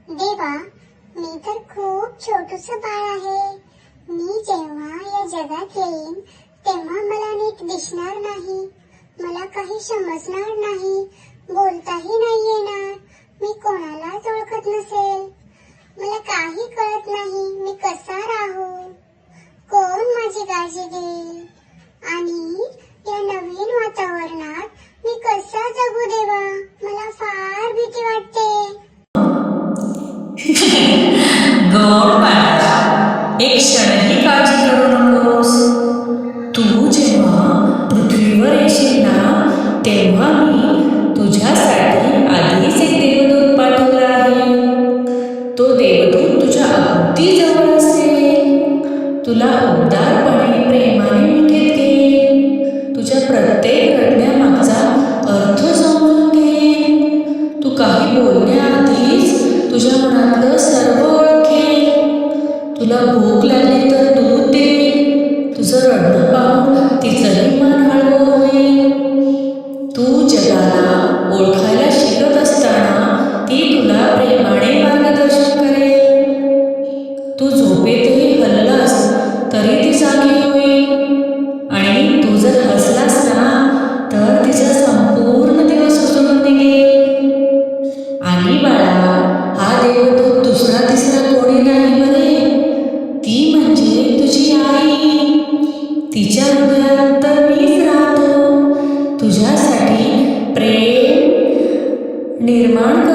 देवा, मी तर खूप छोटूस बाळ आहे. मी जेव्हा या जगात येईन तेव्हा मला नीट दिसणार नाही, मला काही समजणार नाही, बोलताही नाही येणार, मी कोणालाच ओळखत नसेल, मला काही कळत नाही. मी कसा राहू, कोण माझी काळजी घेईल आणि या नवीन वातावरणात मी कसा जगू देवा. मला फार भीती वाटते. गोड बाळा, एक क्षणही काळजी करू नकोस. तू जेव्हा पृथ्वीवर येशील ना, तेव्हा मी तुझ्यासाठी आधीच एक देवदूत पाठवला आहे. तो देवदूत तुझ्या अगदी जवळ असेल, तुला उबदारपणे प्रेमाने मिठीत घेईल, तुझ्या प्रत्येक रडण्यामागचा अर्थ समजून घेईल, तू काही बोलण्याआधीच तुझ्या मनातलं सर्व ओळखेल, तुला भूक लागली तर दूध देईल, तुझं रडणं पाहून तिचंही मन हळवं होईल. तू जगाला ओळखायला शिकत असताना ती तुला प्रेमाने मार्गदर्शन करेल. तू झोपेतही हललास तरी ती जागी होईल आणि तू जर हसलास ना तर तिचा संपूर्ण दिवस उजळून निघेल. आणि बाळा, हा देवदूत दुसरा तिसरा कोणी नाही बरे, ती म्हणजे तुझी आई. तिच्या हृदयात तर मीच राहतो, तुझ्यासाठी प्रेम निर्माण